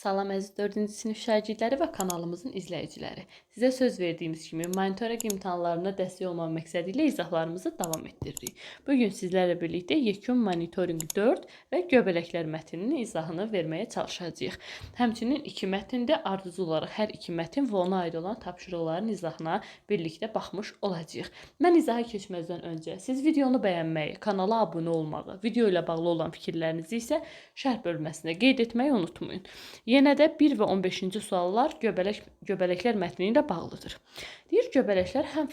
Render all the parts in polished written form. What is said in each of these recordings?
Salam əziz 4-cü sinif şagirdləri və kanalımızın izləyiciləri. Sizə söz verdiyimiz kimi monitorinq imtahanlarına dəstək olmaq məqsədi ilə izahlarımızı davam etdiririk. Bugün sizlərlə birlikdə yekun monitorinq 4 və göbələklər mətninin izahını verməyə çalışacağıq. Həmçinin iki mətndə ardıcıl olaraq hər iki mətn və ona aid olan tapşırıqların izahına birlikdə baxmış olacağıq. Mən izaha keçməzdən öncə siz videonu bəyənməyi, kanala abunə olmağı, video ilə bağlı olan fikirlərinizi isə şərh bölməsində qeyd etməyi unutmayın. Yenə də 1 və 15-ci suallar göbələklər mətni ilə bağlıdır. Deyir, göbələklər həm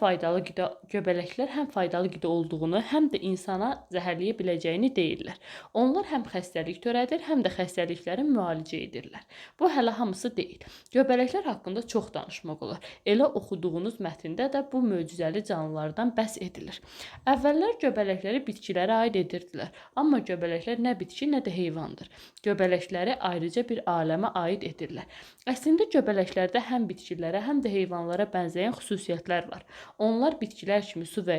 faydalı qida olduğunu, həm də insana zəhərləyə biləcəyini deyirlər. Onlar həm xəstəlik törədir, həm də xəstəlikləri müalicə edirlər. Bu hələ hamısı deyil. Göbələklər haqqında çox danışmaq olar. Elə oxuduğunuz mətndə də bu möcüzəli canlılardan bəhs edilir. Əvvəllər göbələkləri bitkilərə aid edirdilər. Amma göbələklər nə bitki, nə də heyvandır. Göbələkləri ayrıca bir aləmə aid edirlər. Əslində göbələklərdə həm bitkilərə, həm də heyvanlara bənzəyən xüsusiyyətlər var. Onlar bitkilər kimi su və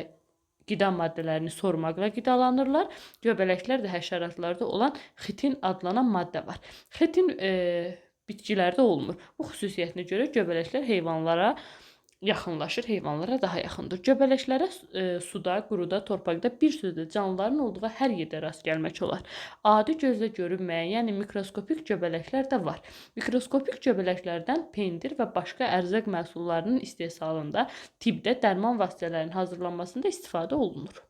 qida maddələrini sormaqla qidalanırlar. Göbələklər də həşəratlarda olan xitin adlanan maddə var. Xitin bitkilərdə olmur. Bu xüsusiyyətinə görə göbələklər heyvanlara yaxınlaşır, heyvanlara daha yaxındır. Göbələklərə suda, quruda, torpaqda bir sözlə canlıların olduğu hər yerdə rast gəlmək olar. Adi gözlə görünməyən, yəni mikroskopik göbələklər də var. Mikroskopik göbələklərdən pendir və başqa ərzaq məhsullarının istehsalında, tibbdə, dərman vasitələrinin hazırlanmasında istifadə olunur.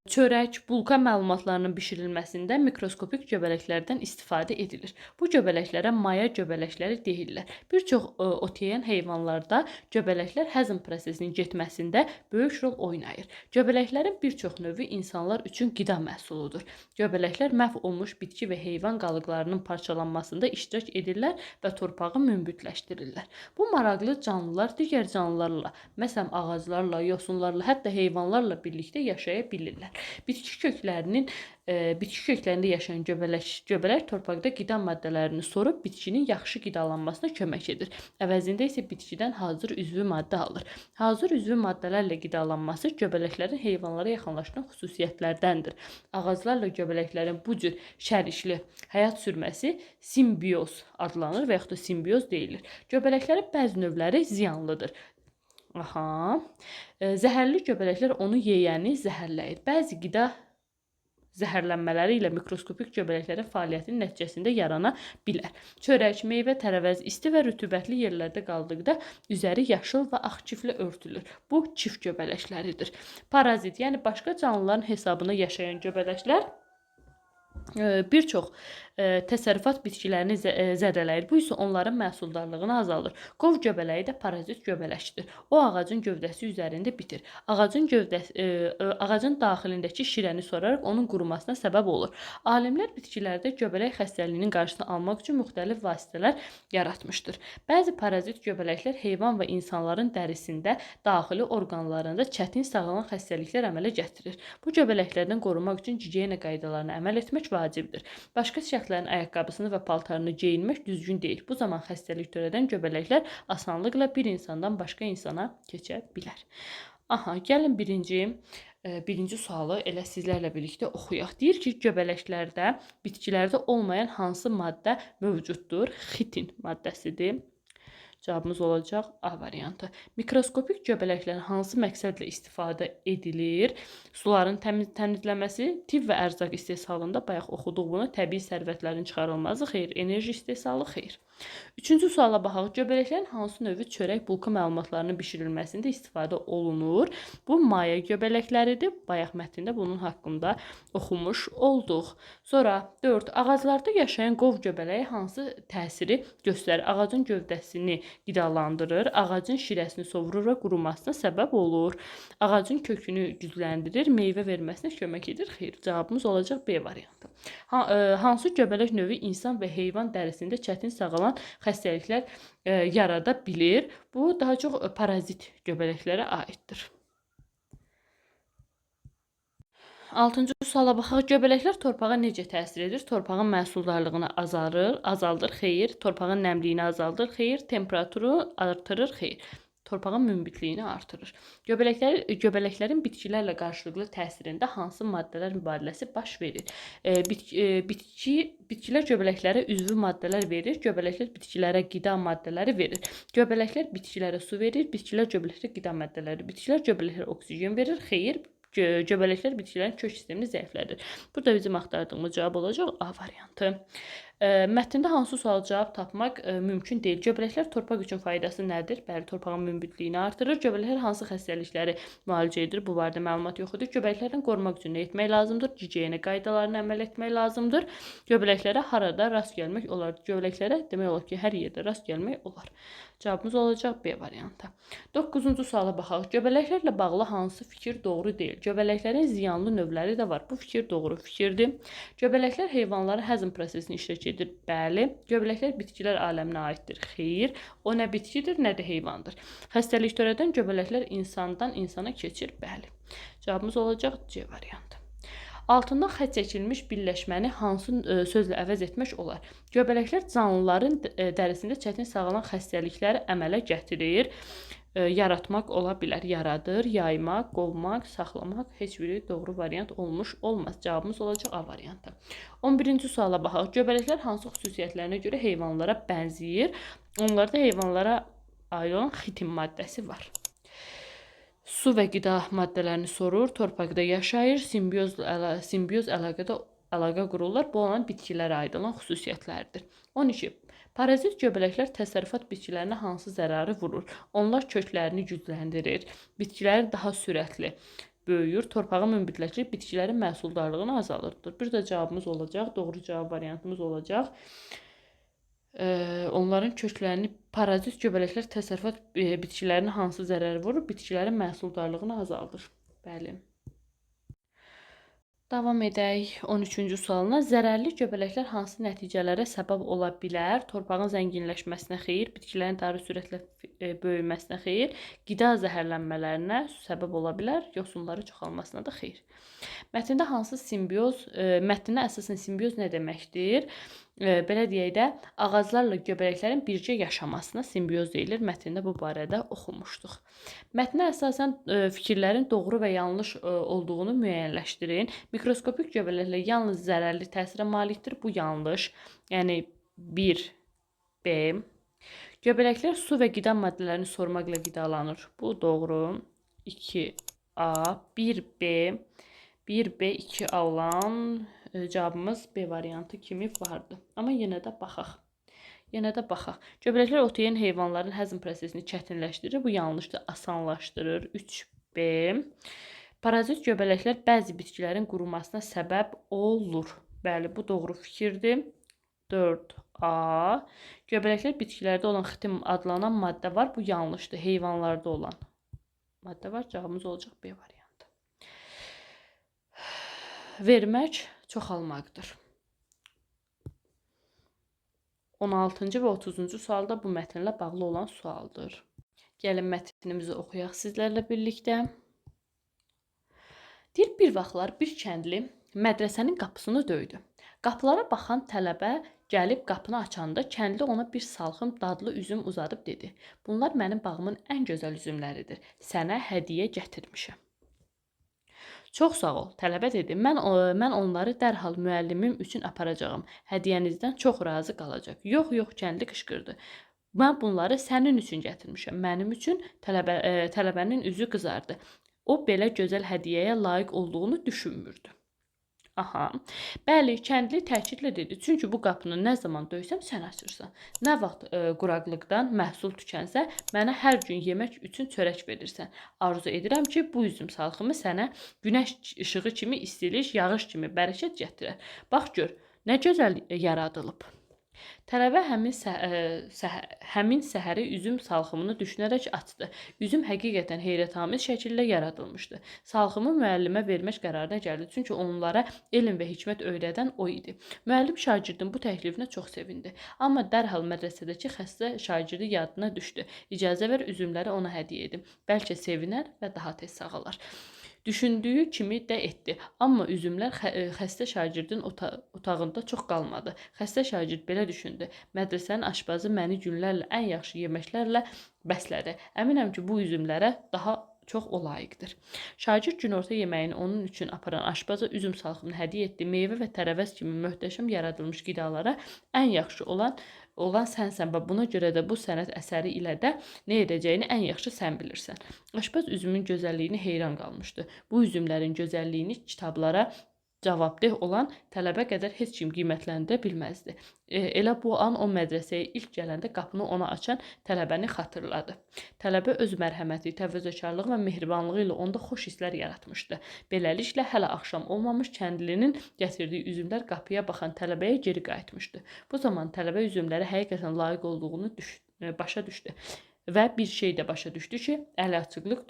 Çörək, bulka məlumatlarının bişirilməsində mikroskopik göbələklərdən istifadə edilir. Bu göbələklərə maya göbələkləri deyirlər. Bir çox ot yeyən heyvanlarda göbələklər həzm prosesinin getməsində böyük rol oynayır. Göbələklərin bir çox növü insanlar üçün qida məhsuludur. Göbələklər məhv olmuş bitki və heyvan qalıqlarının parçalanmasında iştirak edirlər və torpağı münbütləşdirirlər. Bu maraqlı canlılar digər canlılarla, məsələn ağaclarla, yosunlarla, hətta heyvanlarla birlikdə yaşaya bilirlər. Bitki köklərində yaşayan göbələk torpaqda qida maddələrini sorub bitkinin yaxşı qidalanmasına kömək edir. Əvəzində isə bitkidən hazır üzvü maddə alır. Hazır üzvü maddələrlə qidalanması göbələklərin heyvanlara yaxınlaşdıran xüsusiyyətlərdəndir. Ağaclarla göbələklərin bu cür şərikli həyat sürməsi simbioz adlanır və yaxud da simbioz deyilir. Göbələklərin bəzi növləri ziyanlıdır. Zəhərli göbələklər onu yeyəni zəhərləyir. Bəzi qida zəhərlənmələri ilə mikroskopik göbələklərin fəaliyyətinin nəticəsində yarana bilər. Çörək, meyvə, tərəvəz isti və rütubətli yerlərdə qaldıqda üzəri yaşıl və ağ çiflə örtülür. Bu çift göbələkləridir. Parazit, yəni başqa canlıların hesabına yaşayan göbələklər bir çox təsərrüfat bitkilərini zədələyir. Bu isə onların məhsuldarlığını azaldır. Qov göbələyi də parazit göbələkdir. O ağacın gövdəsi üzərində bitir. Ağacın daxilindəki şirəni soraraq onun qurumasına səbəb olur. Alimlər bitkilərdə göbələk xəstəliyinin qarşısını almaq üçün müxtəlif vasitələr yaratmışdır. Bəzi parazit göbələklər heyvan və insanların dərisində, daxili orqanlarında çətin sağalan xəstəliklər əmələ gətirir. Bu göbələklərdən qorunmaq üçün gigiyena qaydalarına əməl etmək vacibdir. Başqa şəxslərin ayaqqabısını və paltarını geyinmək düzgün deyil. Bu zaman xəstəlik törədən göbələklər asanlıqla bir insandan başqa insana keçə bilər. Gəlin birinci sualı elə sizlərlə birlikdə oxuyaq. Deyir ki, göbələklərdə, bitkilərdə olmayan hansı maddə mövcuddur? Xitin maddəsidir. Cavabımız olacaq A variantı. Mikroskopik göbələklərin hansı məqsədlə istifadə edilir? Suların təmizləməsi, tibb və ərzaq istehsalında bayaq oxuduq bunu. Təbii sərvətlərin çıxarılması, xeyr. Enerji istehsalı, xeyr. Üçüncü suala baxaq. Göbələklərin hansı növü çörək, bulka məlumatlarının bişirilməsində istifadə olunur? Bu maya göbələkləridir. Bayaq mətndə bunun haqqında oxumuş olduq. Sonra 4. Ağaclarda yaşayan qov göbələyi hansı təsiri göstərir? Ağacın gövdəsini qidalandırır, ağacın şirəsini sovurur və qurumasına səbəb olur. Ağacın kökünü gücləndirir, meyvə verməsinə kömək edir. Xeyr, cavabımız olacaq B variantı. Hansı göbələk növü insan və heyvan dərisində çətin sağalan xəstəliklər yarada bilir? Bu daha çox parazit göbələklərə aiddir. 6-cı suala baxaq. Göbələklər torpağa necə təsir edir? Torpağın məhsuldarlığını azaldır, xeyr. Torpağın nəmliyini azaldır, xeyr. Temperaturu artırır, xeyr. torpağın münbitliyini artırır. Göbələklərin bitkilərlə qarşılıqlı təsirində hansı maddələr mübadiləsi baş verir? Bitkilər göbələklərə üzvü maddələr verir, göbələklər bitkilərə qida maddələri verir. Göbələklər bitkilərə su verir, bitkilər göbələklərə qida maddələri, bitkilər göbələklərə oksigen verir. Xeyr, göbələklər bitkilərin kök sistemini zəiflədir. Burada bizim axtardığımız cavab olacaq A variantı. Mətndə hansı sual cavab tapmaq mümkün deyil. Göbələklər torpaq üçün faydası nədir? Bəli, torpağın münbitliyini artırır. Göbələklər hansı xəstəlikləri müalicə edir? Bu barədə məlumat yox idi. Göbələklərdən qorumaq üçün nə etmək lazımdır? Gigiyena qaydalarına əməl etmək lazımdır. Göbələklərə harada rast gəlmək olar? Göbələklərə demək olar ki, hər yerdə rast gəlmək olar. Cavabımız olacaq B variantı. 9-cu suala baxaq. Göbələklərlə bağlı hansı fikir doğru deyil? Göbələklərin ziyanlı növləri də var. Bu fikir doğru fikirdir. Göbələklər heyvanların həzm prosesini iştirak edir. Bəli. Göbələklər bitkilər aləminə aiddir. Xeyr. O nə bitkidir, nə də heyvandır. Xəstəlik törədən göbələklər insandan insana keçir. Bəli. Cavabımız olacaq C variantı. Altından xətt çəkilmiş birləşməni hansı sözlə əvəz etmək olar? Göbələklər canlıların dərisində çətin sağalan xəstəlikləri əmələ gətirir. Yaratmaq ola bilər. Yaradır, yaymaq, qovmaq, saxlamaq. Heç biri doğru variant olmuş olmaz. Cavabımız olacaq A variantı. 11-ci suala baxaq. Göbələklər hansı xüsusiyyətlərinə görə heyvanlara bənzəyir? Onlarda heyvanlara aid olan xitin maddəsi var. Su və qida maddələrini sorur, torpaqda yaşayır, simbiyoz əlaqə qururlar. Bu olan bitkilərə aid olan xüsusiyyətlərdir. 12. Parazit göbələklər təsərrüfat bitkilərinə hansı zərarı vurur? Onlar köklərini gücləndirir, bitkiləri daha sürətli böyüyür, torpağı münbitləşdirib bitkilərin məhsuldarlığını azaldır. Bir də cavabımız olacaq, doğru cavab variantımız olacaq. Onların köklərini parazit göbələklər təsərrüfat bitkilərinə hansı zərər vurur? Bitkilərin məhsuldarlığını azaldır. Bəli. Davam edək 13-cü sualına. Zərərli göbələklər hansı nəticələrə səbəb ola bilər? Torpağın zənginləşməsinə xeyir, bitkilərin daha sürətlə böyüməsinə xeyir, qida zəhərlənmələrinə səbəb ola bilər, yosunların çoxalmasına da xeyir. Mətndə hansı simbiyoz, mətndə əsasən simbiyoz nə deməkdir? Belə deyək də, ağaclarla göbələklərin bircə yaşamasına simbiyoz deyilir. Mətndə bu barədə oxumuşduq. Mətnə əsasən fikirlərin doğru və yanlış olduğunu müəyyənləşdirin. Mikroskopik göbələklər yalnız zərərli təsirə malikdir. Bu yanlış. Yəni 1B. Göbələklər su və qida maddələrini sormaqla qidalanır. Bu doğru. 2A. 1B. 1B, 2A olan cavabımız B variantı kimi vardı. Amma yenə də baxaq. Göbələklər ot yeyən heyvanların həzm prosesini çətinləşdirir. Bu yanlışdır, asanlaşdırır. 3B. Parazit göbələklər bəzi bitkilərin qurumasına səbəb olur. Bəli, bu doğru fikirdir. 4A. Göbələklər bitkilərdə olan xitim adlanan maddə var. Bu yanlışdır, heyvanlarda olan maddə var. Cavabımız olacaq B variantı. Vermək çoxalmaqdır. 16-cı və 30-cu sualda bu mətnlə bağlı olan sualdır. Gəlin mətnimizi oxuyaq sizlərlə birlikdə. Deyir, bir vaxtlar bir kəndli mədrəsənin qapısını döydü. Qapılara baxan tələbə gəlib qapını açanda kəndli ona bir salxım dadlı üzüm uzadıb dedi. Bunlar mənim bağımın ən gözəl üzümləridir. Sənə hədiyyə gətirmişəm. Çox sağ ol, tələbə dedi. Mən onları dərhal müəllimim üçün aparacağam. Hədiyyənizdən çox razı qalacaq. Yox, kəndli qışqırdı. Mən bunları sənin üçün gətirmişəm. Mənim üçün tələbənin üzü qızardı. O belə gözəl hədiyyəyə layiq olduğunu düşünmürdü. Aha. Bəli, kəndli təkidlə dedi. Çünki bu qapını nə zaman döysəm sən açırsan. Nə vaxt quraqlıqdan məhsul tükənsə, mənə hər gün yemək üçün çörək verirsən. Arzu edirəm ki, bu üzüm salxımı sənə günəş işığı kimi istilik, yağış kimi bərəkət gətirər. Bax gör, nə gözəl yaradılıb. Tələbə həmin səhəri üzüm salxımını düşünərək açdı. Üzüm həqiqətən heyrətamiz şəkildə yaradılmışdı. Salxımı müəllimə vermək qərarına gəldi, çünki onlara elm və hikmət öyrədən o idi. Müəllim şagirdin bu təklifinə çox sevindi. Amma dərhal mədrəsədəki xəstə şagirdi yadına düşdü. İcazə ver üzümləri ona hədiyyə edim. Bəlkə sevinər və daha tez sağalar. Düşündüyü kimi də etdi. Amma üzümlər xəstə şagirdin otağında çox qalmadı. Xəstə şagird belə düşündü. Mədrəsənin aşpazı məni günlərlə ən yaxşı yeməklərlə bəslədi. Əminəm ki, bu üzümlərə daha çox o layiqdir. Şagird günorta yeməyini onun üçün aparan aşpaza üzüm salxımını hədiyyə etdi. Meyvə və tərəvəz kimi möhtəşəm yaradılmış qidalara ən yaxşı olan sənsən və buna görə də bu sənət əsəri ilə də nə edəcəyini ən yaxşı sən bilirsən. Aşpaz üzümün gözəlliyini heyran qalmışdı. Bu üzümlərin gözəlliyini kitablara cavabdeh olan tələbə qədər heç kim qiymətləndirə bilməzdi. Elə bu an o mədrəsəyə ilk gələndə qapını ona açan tələbəni xatırladı. Tələbə öz mərhəməti, təvəzzökarlığı və mehribanlığı ilə onda xoş hisslər yaratmışdı. Beləliklə, hələ axşam olmamış kəndlinin gətirdiyi üzümlər qapıya baxan tələbəyə geri qayıtmışdı. Bu zaman tələbə üzümlərə həqiqətən layiq olduğunu başa düşdü və bir şey də başa düşdü ki, əliaçıqlıq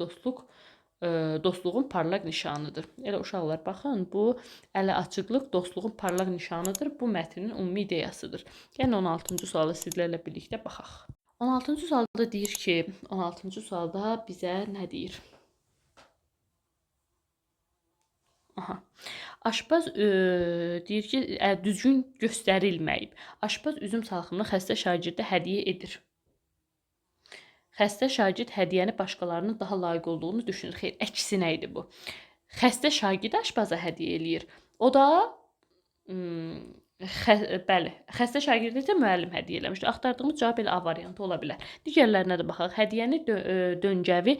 dostluğun parlaq nişanıdır. Elə uşaqlar baxın, bu əliaçıqlıq dostluğun parlaq nişanıdır. Bu mətnin ümumi ideyasıdır. Yəni 16-cı sualı sizlərlə birlikdə baxaq. 16-cı sualda deyir ki, 16-cı sualda bizə nə deyir? Aşpaz deyir ki, düzgün göstərilməyib. Aşpaz üzüm salxımını xəstə şagirdə hədiyyə edir. Xəstə şagird hədiyyəni başqalarının daha layiq olduğunu düşünür. Xeyr, əksinə idi bu. Xəstə şagird aşpaza hədiyyə eləyir. O da bəli, xəstə şagirdə də müəllim hədiyyə eləmişdi. Axtardığımız cavab elə A variantı ola bilər. Digərlərinə də baxaq. Hədiyyəni döngəvi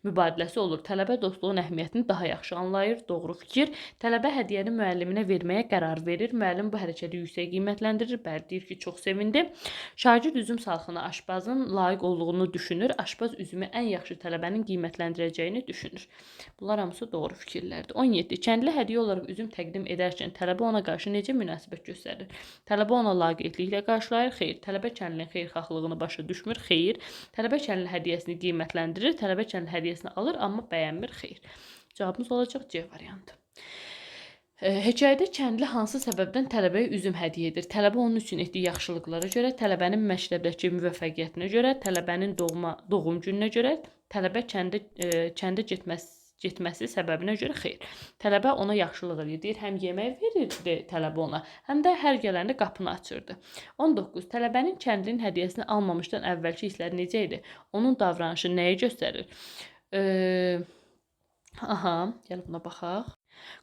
mübadiləsi olur. Tələbə dostluğun əhəmiyyətini daha yaxşı anlayır. Doğru fikir. Tələbə hədiyyəni müəlliminə verməyə qərar verir. Müəllim bu hərəkəti yüksək qiymətləndirir. Bəli, deyir ki, çox sevindi. Şagird üzüm salxını aşpazın layiq olduğunu düşünür. Aşpaz üzümü ən yaxşı tələbənin qiymətləndirəcəyini düşünür. Bunlar hamısı doğru fikirlərdir. 17. Kəndli hədiyyə olaraq üzüm təqdim edərkən tələbə ona qarşı necə münasibət göstərir? Tələbə ona laqeydliklə qarşılayır. Xeyr. Tələbə kəndlinin xeyirxahlığını başa düşmür. Xeyr. Tələbə kəndlinin hədiyyəsini qiymətləndirir. Tələbə kəndlinin hədiyyəsini alır, amma bəyənmir. Xeyr. Cavabımız olacaq C variantı. Hekayədə kəndli hansı səbəbdən tələbəyə üzüm hədiyyə edir? Tələbə onun üçün etdiyi yaxşılıqlara görə, tələbənin məktəbdəki müvəffəqiyyətinə görə, tələbənin doğum gününə görə, tələbə kəndə getməsi səbəbinə görə xeyr. Tələbə ona yaxşılıq edir, həm yemək verirdi tələbə ona, həm də hər gələndə qapını açırdı. 19. Tələbənin kəndlinin hədiyyəsini almamışdan əvvəlki hissləri necə idi? Onun davranışı nəyi göstərir? Gəlin buna baxaq.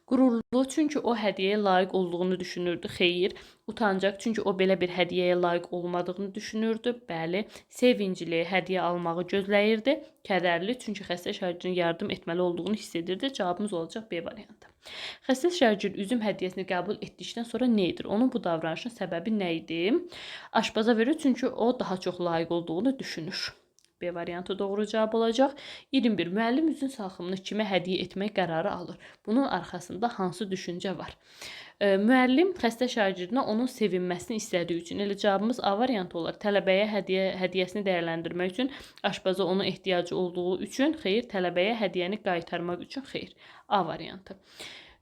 Qürurlu, çünki o hədiyyəyə layiq olduğunu düşünürdü. Xeyr. Utancaq, çünki o belə bir hədiyyəyə layiq olmadığını düşünürdü. Bəli. Sevincli, hədiyyə almağı gözləyirdi. Kədərli, çünki xəstə şagirdin yardım etməli olduğunu hiss edirdi. Cavabımız olacaq B variantı. Xəstə şagird üzüm hədiyyəsini qəbul etdikdən sonra nə edir? Onun bu davranışın səbəbi nə idi? Aşpaza verir, çünki o daha çox layiq olduğunu düşünür. B variantı doğru cavab olacaq. 21. Müəllim üzüm salxımını kimə hədiyyə etmək qərarı alır? Bunun arxasında hansı düşüncə var? Müəllim xəstə şagirdinə onun sevinməsini istədiyi üçün, elə cavabımız A variantı olar. Tələbəyə hədiyyəsini dəyərləndirmək üçün, aşpaza onun ehtiyacı olduğu üçün, xeyr. Tələbəyə hədiyyəni qaytarmaq üçün, xeyr. A variantı.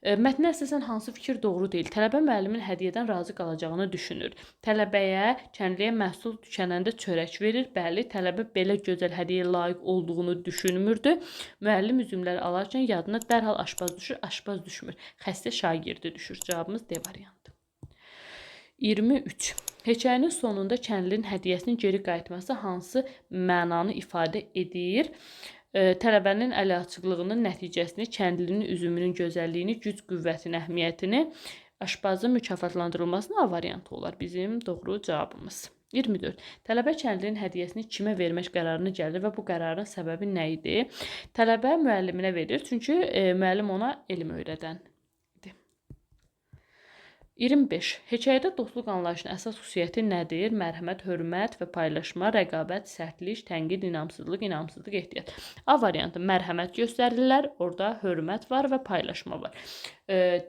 Mətnə əsasən hansı fikir doğru deyil? Tələbə müəllimin hədiyyədən razı qalacağını düşünür. Tələbəyə kəndliyə məhsul tükənəndə çörək verir. Bəli, tələbə belə gözəl hədiyyəyə layiq olduğunu düşünmürdü. Müəllim üzümləri alarkən yadına dərhal aşpaz düşür, aşpaz düşmür. Xəstə şagirdi düşür. Cavabımız D variantı. 23. Hekayənin sonunda kəndlinin hədiyyəsinin geri qayıtması hansı mənanı ifadə edir? Tələbənin əliaçıqlığının nəticəsini, kəndlinin üzümünün gözəlliyini, güc qüvvətinin əhəmiyyətini, aşpazın mükafatlandırılmasına A variantı olar bizim doğru cavabımız. 24. Tələbə kəndlinin hədiyyəsini kimə vermək qərarına gəlir və bu qərarın səbəbi nə idi? Tələbə müəlliminə verir, çünki müəllim ona elm öyrədəndir. 25. Hekayədə dostluq anlayışının əsas xüsusiyyəti nədir? Mərhəmət, hörmət və paylaşma, rəqabət, sərtlik, tənqid, inamsızlıq, ehtiyat. A variantı mərhəmət göstərirlər, orada hörmət var və paylaşma var.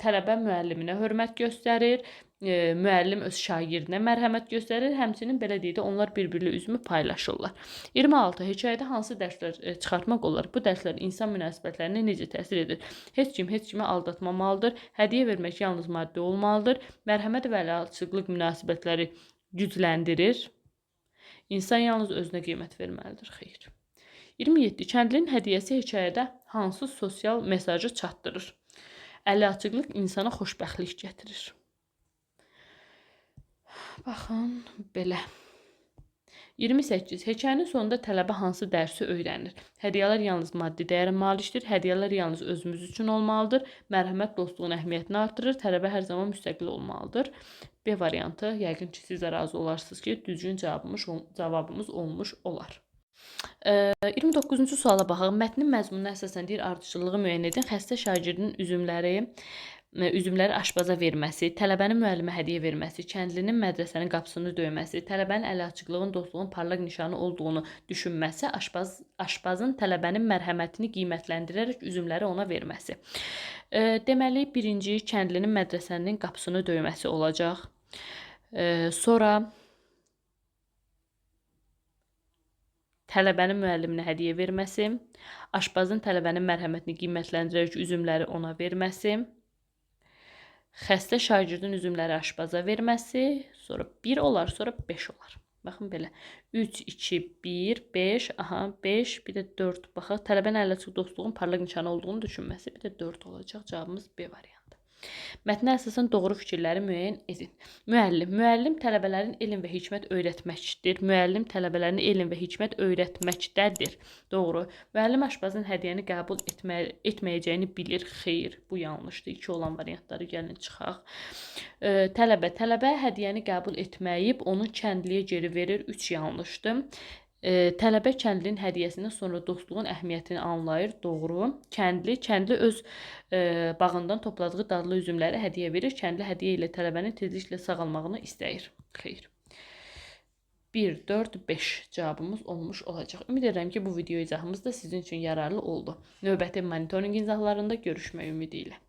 Tələbə müəlliminə hörmət göstərir, müəllim öz şagirdinə mərhəmət göstərir, həmçinin belə deyək də onlar bir-birlə üzümü paylaşırlar. 26. Hekayədə hansı dərslər çıxartmaq olar? Bu dərslər insan münasibətlərinə necə təsir edir? Heç kim heç kimi aldatmamalıdır. Hədiyyə vermək yalnız maddi olmalıdır. Mərhəmət və əliaçıqlıq münasibətləri gücləndirir. İnsan yalnız özünə qiymət verməlidir. Xeyr. 27. Kəndlinin hədiyyəsi hekayədə hansı sosial mesajı çatdırır? Əli açıqlıq insana xoşbəxtlik gətirir. Baxın, belə. 28. Hekayənin sonunda tələbə hansı dərsi öyrənir? Hədiyyələr yalnız maddi dəyərə malikdir. Hədiyyələr yalnız özümüz üçün olmalıdır. Mərhəmət dostluğun əhəmiyyətini artırır. Tələbə hər zaman müstəqil olmalıdır. B variantı. Yəqin ki, siz də razı olarsınız ki, düzgün cavabımız olmuş olar. 29-cu suala baxaq. Mətnin məzmununa əsasən deyir, ardıcıllığı müəyyən edin. Xəstə şagirdin üzümləri aşpaza verməsi, tələbənin müəllimə hədiyyə verməsi, kəndlinin mədrəsənin qapısını döyməsi, tələbənin əli açıqlığın, dostluğun parlaq nişanı olduğunu düşünməsi, aşpazın tələbənin mərhəmətini qiymətləndirərək üzümləri ona verməsi. Deməli, birinci kəndlinin mədrəsənin qapısını döyməsi olacaq. Sonra tələbənin müəlliminə hədiyyə verməsi, aşpazın tələbənin mərhəmətini qiymətləndirərək üzümləri ona verməsi, xəstə şagirdin üzümləri aşpaza verməsi, sonra 1 olar, sonra 5 olar. Baxın belə. 3, 2, 1, 5, aha 5, bir də 4. Baxaq, tələbənin əli açıq dostluğun parlaq nişanı olduğunu düşünməsi, bir də 4 olacaq. Cavabımız B variantı. Mətnə əsasən doğru fikirləri müəyyən edin. Müəllim tələbələrin elm və hikmət öyrətməkdir. Müəllim tələbələrin elm və hikmət öyrətməkdədir. Doğru. Müəllim aşpazın hədiyyəni qəbul etməyəcəyini bilir. Xeyr, bu yanlışdır. 2 olan variantları gəlin çıxaq. Tələbə hədiyyəni qəbul etməyib, onu kəndliyə geri verir. 3 yanlışdır. Tələbə kəndlinin hədiyyəsindən sonra dostluğun əhəmiyyətini anlayır. Doğru. Kəndli öz bağından topladığı dadlı üzümləri hədiyyə verir. Kəndli hədiyyə ilə tələbənin tezliklə sağalmağını istəyir. Xeyr. 1, 4, 5 cavabımız olmuş olacaq. Ümid edirəm ki, bu video izahımız da sizin üçün yararlı oldu. Növbəti monitorinq izahlarında görüşmək ümidi ilə.